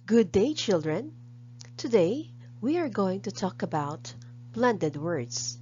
Good day, children. Today, we are going to talk about blended words.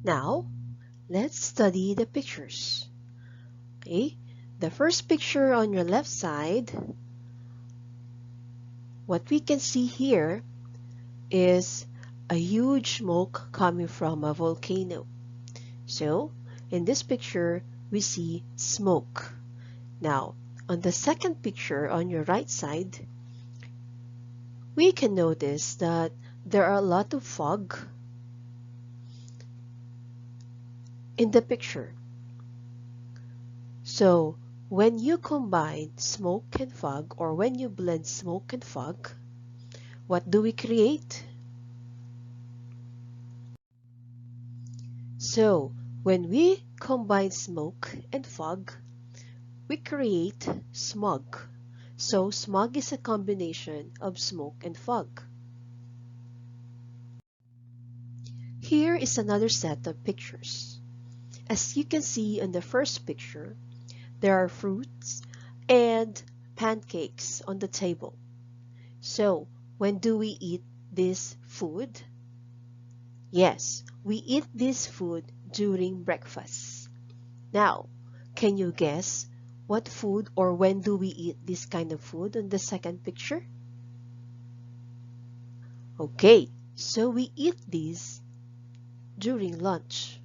Now, let's study the pictures. Okay, the first picture on your left side, what we can see here is a huge smoke coming from a volcano. So, in this picture, we see smoke. Now, on the second picture on your right side, we can notice that there are a lot of fog in the picture. So, when you combine smoke and fog, or when you blend smoke and fog, what do we create? So, when we combine smoke and fog, we create smog. So, smog is a combination of smoke and fog. Here is another set of pictures. As you can see in the first picture, there are fruits and pancakes on the table. So, when do we eat this food? Yes, we eat this food during breakfast. Now, can you guess what food or when do we eat this kind of food on the second picture? Okay, so we eat these during lunch.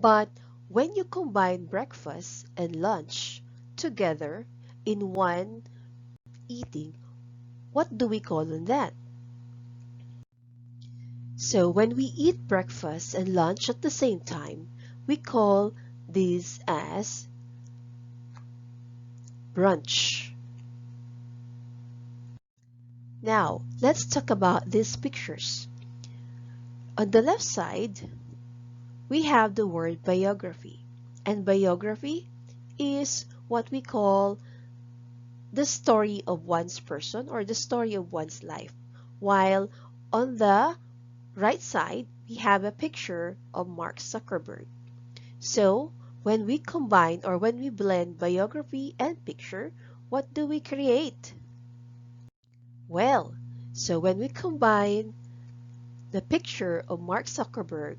But when you combine breakfast and lunch together in one eating, what do we call on that? So when we eat breakfast and lunch at the same time, we call this as brunch. Now, let's talk about these pictures. On the left side, we have the word biography. And biography is what we call the story of one's person or the story of one's life. While on the right side, we have a picture of Mark Zuckerberg. So, when we combine or when we blend biography and picture, what do we create? Well, so when we combine the picture of Mark Zuckerberg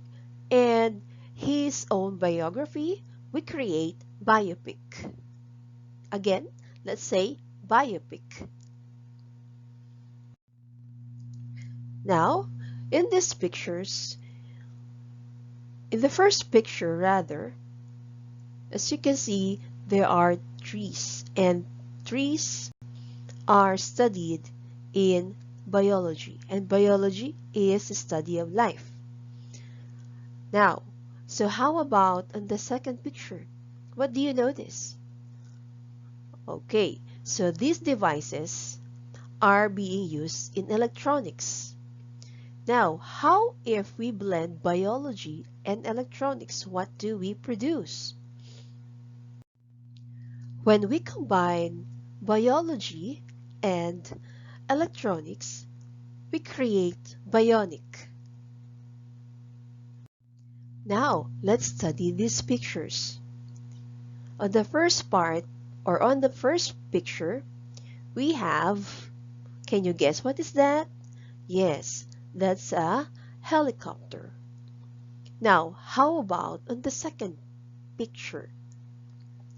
and his own biography, we create biopic. Again, let's say biopic. Now, in these pictures, in the first picture rather, as you can see, there are trees, and trees are studied in biology, and biology is the study of life. Now, so how about on the second picture? What do you notice? Okay, so these devices are being used in electronics. Now, how if we blend biology and electronics, what do we produce? When we combine biology and electronics, we create bionic. Now, let's study these pictures. On the first part, or on the first picture, we have, can you guess what is that? Yes, that's a helicopter. Now, how about on the second picture?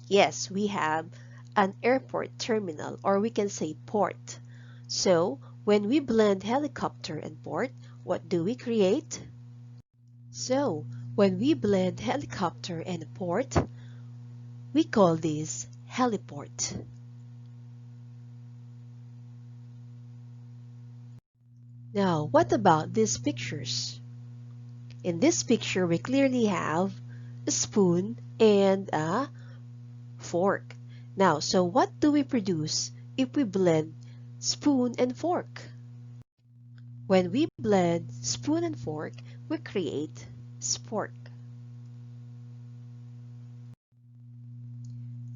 Yes, we have an airport terminal, or we can say port. So, when we blend helicopter and port, what do we create? So, when we blend helicopter and port, we call this heliport. Now, what about these pictures? In this picture, we clearly have a spoon and a fork. Now, so what do we produce if we blend spoon and fork? When we blend spoon and fork, we create spork.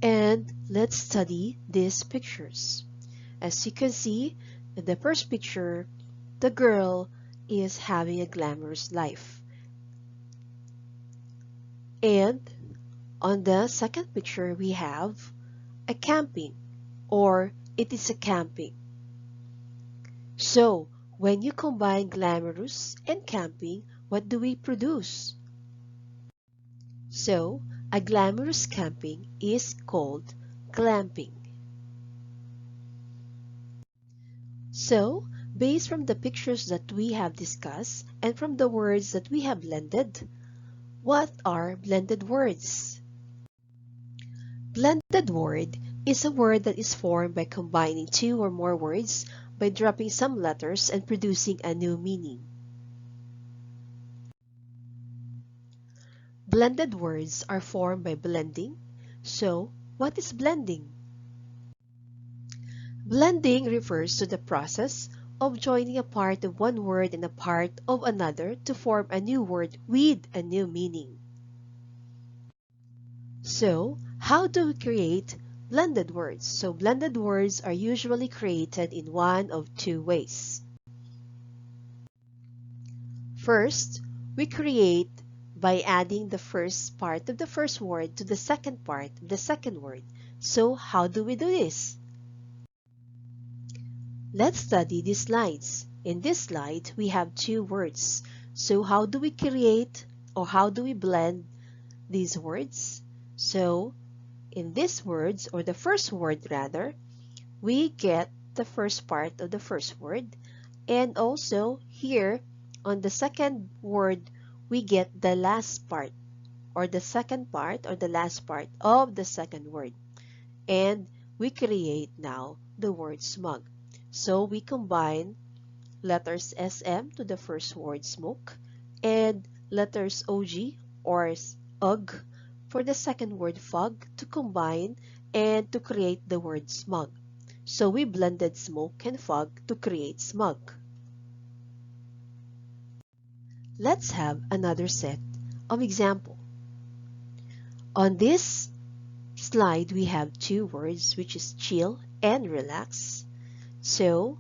And let's study these pictures. As you can see, in the first picture, the girl is having a glamorous life. And on the second picture, we have a camping, or it is a camping. So, when you combine glamorous and camping, what do we produce? So, a glamorous camping is called glamping. So, based from the pictures that we have discussed and from the words that we have blended, what are blended words? Blended word is a word that is formed by combining two or more words by dropping some letters and producing a new meaning. Blended words are formed by blending. So, what is blending? Blending refers to the process of joining a part of one word and a part of another to form a new word with a new meaning. So, how do we create blended words? So, blended words are usually created in one of two ways. First, we create by adding the first part of the first word to the second part of the second word. So, how do we do this? Let's study these slides. In this slide, we have two words. So, how do we create or how do we blend these words? So, in these words, or the first word rather, we get the first part of the first word, and also here on the second word, we get the last part, or the second part, or the last part of the second word. And we create now the word smug. So we combine letters SM to the first word smoke and letters OG or UG for the second word fog to combine and to create the word smug. So we blended smoke and fog to create smug. Let's have another set of example. On this slide, we have two words, which is chill and relax. So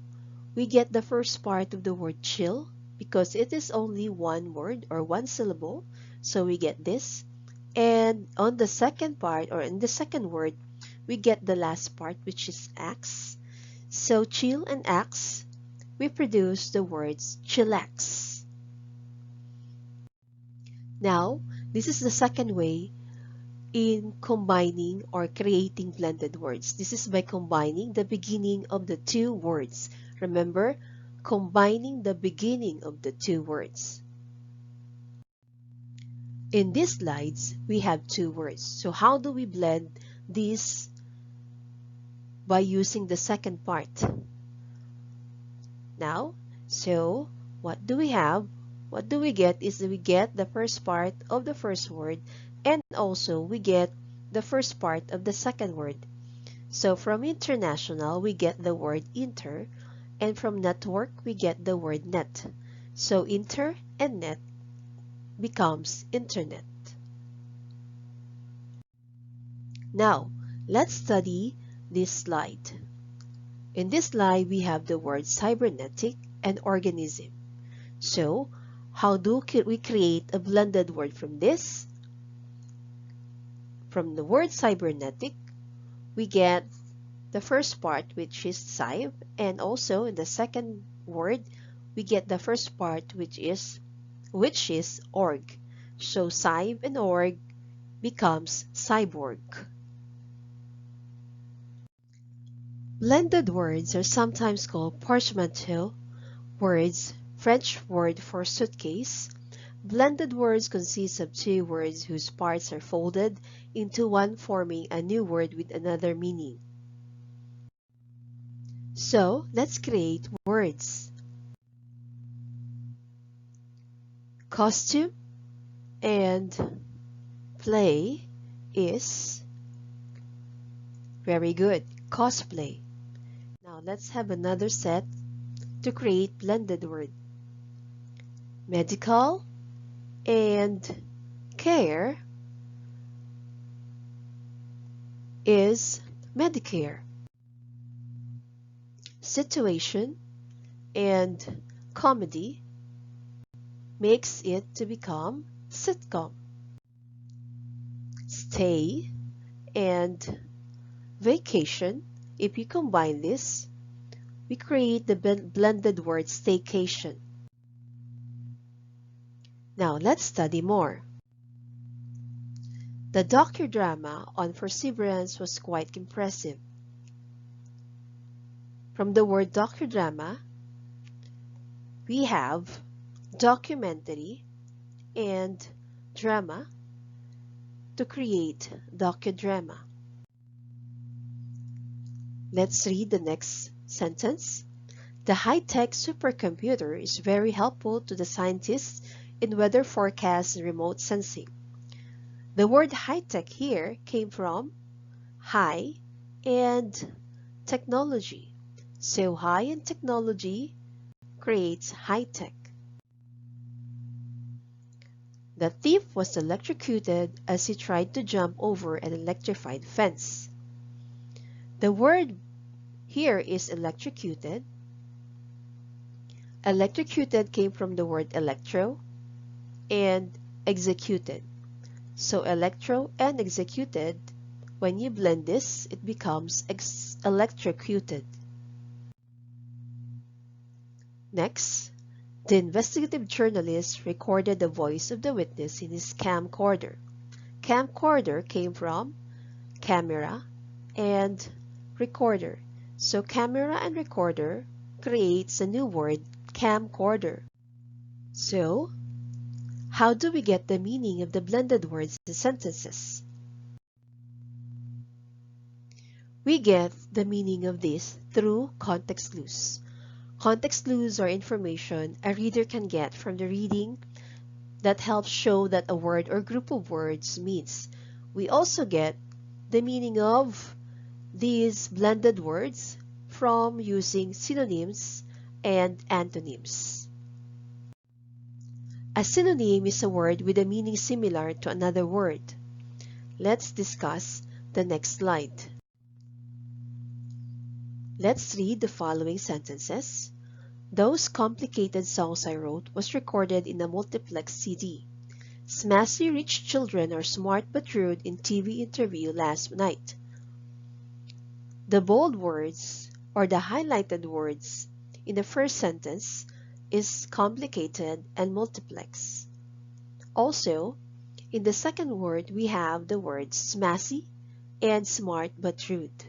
we get the first part of the word chill because it is only one word or one syllable. So we get this. And on the second part, or in the second word, we get the last part, which is ax. So chill and ax, we produce the words chillax. Now, this is the second way in combining or creating blended words. This is by combining the beginning of the two words. Remember, combining the beginning of the two words. In these slides, we have two words. So how do we blend these? By using the second part. Now, so what do we have? What do we get is that we get the first part of the first word and also we get the first part of the second word. So from international, we get the word inter, and from network, we get the word net. So inter and net becomes internet. Now, let's study this slide. In this slide, we have the words cybernetic and organism. So, how do we create a blended word from this? From the word cybernetic, we get the first part, which is cyb, and also in the second word, we get the first part, which is org. So cyb and org becomes cyborg. Blended words are sometimes called portmanteau words, French word for suitcase. Blended words consist of two words whose parts are folded into one, forming a new word with another meaning. So, let's create words. Costume and play is very good. Cosplay. Now, let's have another set to create blended word. Medical and care is Medicare. Situation and comedy makes it to become sitcom. Stay and vacation, if you combine this, we create the blended word staycation. Now let's study more. The docudrama on perseverance was quite impressive. From the word docudrama, we have documentary and drama to create docudrama. Let's read the next sentence. The high-tech supercomputer is very helpful to the scientists in weather forecasts and remote sensing. The word high-tech here came from high and technology. So high and technology creates high-tech. The thief was electrocuted as he tried to jump over an electrified fence. The word here is electrocuted. Electrocuted came from the word electro and executed. So electro and executed, when you blend this, it becomes electrocuted. Next, the investigative journalist recorded the voice of the witness in his camcorder. Camcorder came from camera and recorder. So camera and recorder creates a new word, camcorder. So, how do we get the meaning of the blended words in sentences? We get the meaning of this through context clues. Context clues are information a reader can get from the reading that helps show that a word or group of words means. We also get the meaning of these blended words from using synonyms and antonyms. A synonym is a word with a meaning similar to another word. Let's discuss the next slide. Let's read the following sentences. Those complicated songs I wrote was recorded in a multiplex CD. Smashy rich children are smart but rude in TV interview last night. The bold words or the highlighted words in the first sentence is complicated and multiplex. Also, in the second word, we have the words smashy and smart but rude.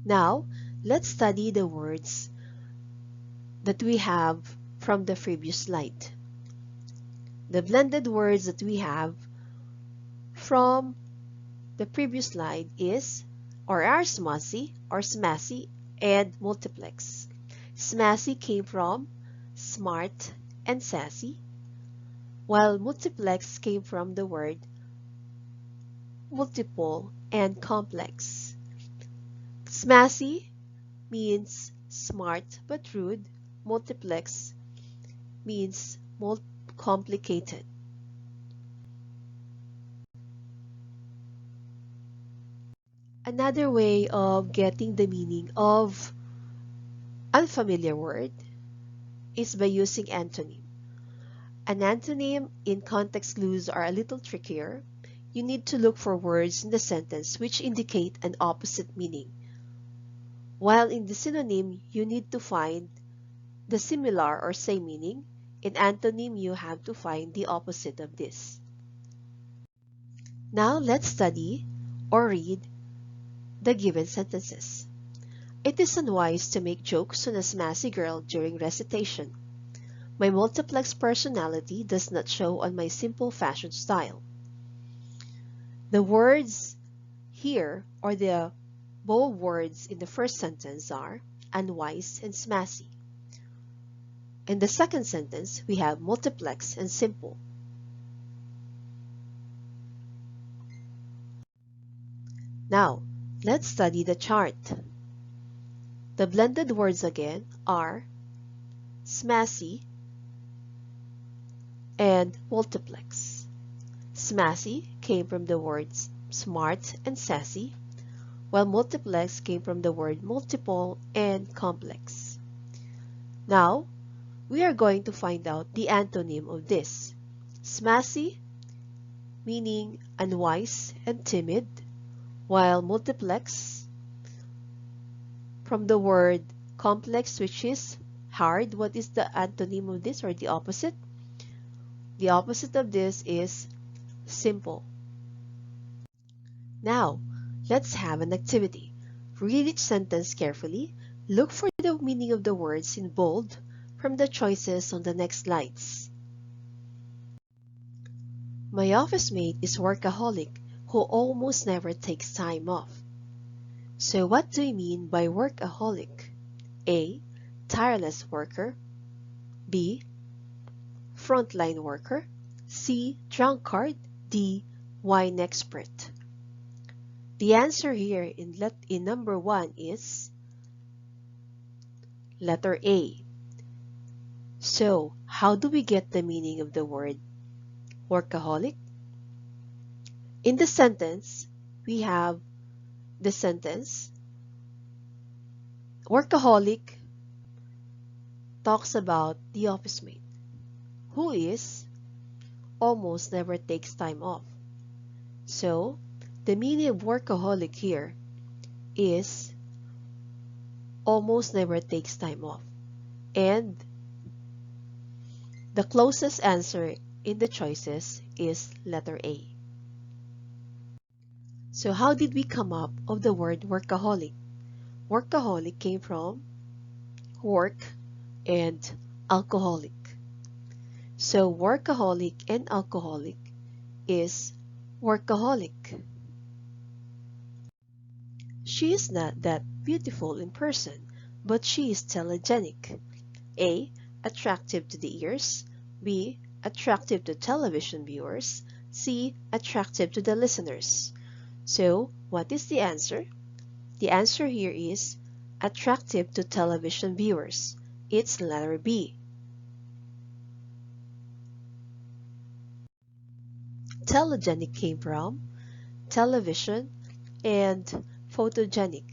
Now, let's study the words that we have from the previous slide. The blended words that we have from the previous slide is or are smashy and multiplex. Smashy came from smart and sassy, while multiplex came from the word multiple and complex. Smashy means smart but rude. Multiplex means complicated. Another way of getting the meaning of unfamiliar word is by using antonym. An antonym in context clues are a little trickier. You need to look for words in the sentence which indicate an opposite meaning. While in the synonym, you need to find the similar or same meaning. In antonym, you have to find the opposite of this. Now let's study or read the given sentences. It is unwise to make jokes on a smashy girl during recitation. My multiplex personality does not show on my simple fashion style. The words here, or the bold words in the first sentence, are unwise and smashy. In the second sentence, we have multiplex and simple. Now, let's study the chart. The blended words again are smashy and multiplex. Smashy came from the words smart and sassy, while multiplex came from the word multiple and complex. Now, we are going to find out the antonym of this. Smashy, meaning unwise and timid, while multiplex from the word complex, which is hard. What is the antonym of this, or the opposite? The opposite of this is simple. Now, let's have an activity. Read each sentence carefully. Look for the meaning of the words in bold from the choices on the next slides. My office mate is workaholic who almost never takes time off. So what do you mean by workaholic? A. Tireless worker. B. Frontline worker. C. Drunkard. D. Wine expert. The answer here in number 1 is letter A. So, how do we get the meaning of the word workaholic? In the sentence, we have the sentence, workaholic talks about the office mate, who is almost never takes time off. So, the meaning of workaholic here is almost never takes time off. And the closest answer in the choices is letter A. So how did we come up with the word workaholic? Workaholic came from work and alcoholic. So workaholic and alcoholic is workaholic. She is not that beautiful in person, but she is telegenic. A. Attractive to the ears. B. Attractive to television viewers. C. Attractive to the listeners. So, what is the answer? The answer here is attractive to television viewers. It's letter B. Telegenic came from television and photogenic.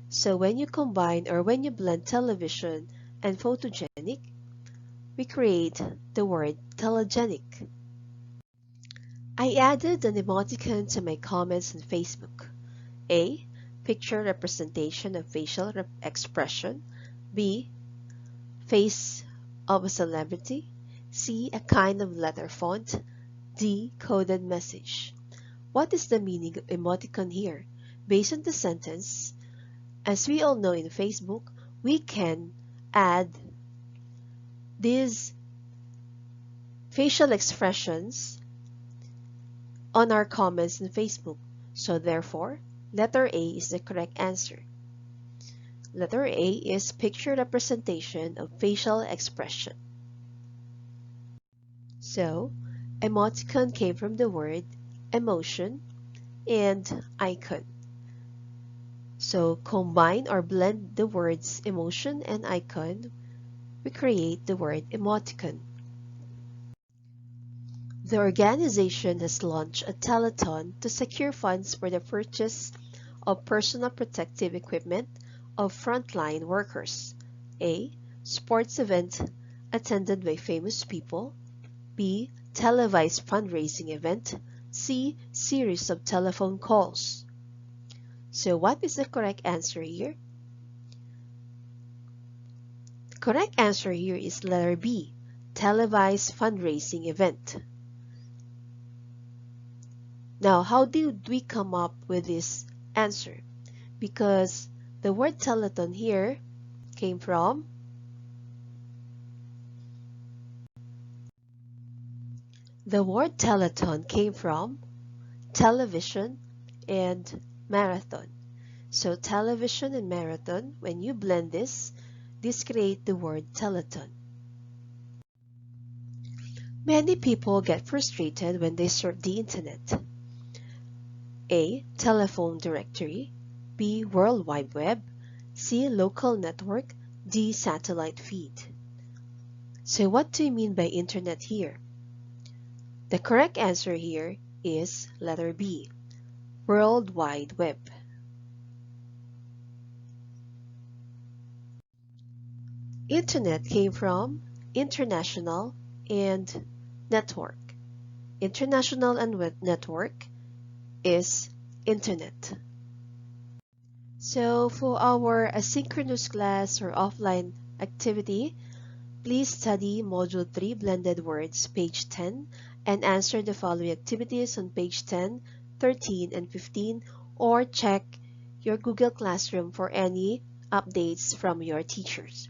So when you combine or when you blend television and photogenic, we create the word telegenic. I added an emoticon to my comments on Facebook. A. Picture representation of facial expression. B. Face of a celebrity. C. A kind of letter font. D. Coded message. What is the meaning of emoticon here? Based on the sentence, as we all know in Facebook, we can add these facial expressions on our comments in Facebook. So therefore, letter A is the correct answer. Letter A is picture representation of facial expression. So, emoticon came from the word emotion and icon. So, combine or blend the words emotion and icon, we create the word emoticon. The organization has launched a telethon to secure funds for the purchase of personal protective equipment of frontline workers. A. Sports event attended by famous people. B. Televised fundraising event. C. Series of telephone calls. So what is the correct answer here? The correct answer here is letter B. Televised fundraising event. Now, how did we come up with this answer? Because the word telethon here came from television and marathon. So television and marathon, when you blend this create the word telethon. Many people get frustrated when they surf the internet. A. Telephone directory. B. World Wide Web. C. Local network. D. Satellite feed. So what do you mean by internet here? The correct answer here is letter B. World Wide Web. Internet came from international and network. International and network is internet. So for our asynchronous class or offline activity, please study Module 3 Blended Words, page 10, and answer the following activities on page 10, 13, and 15, or check your Google Classroom for any updates from your teachers.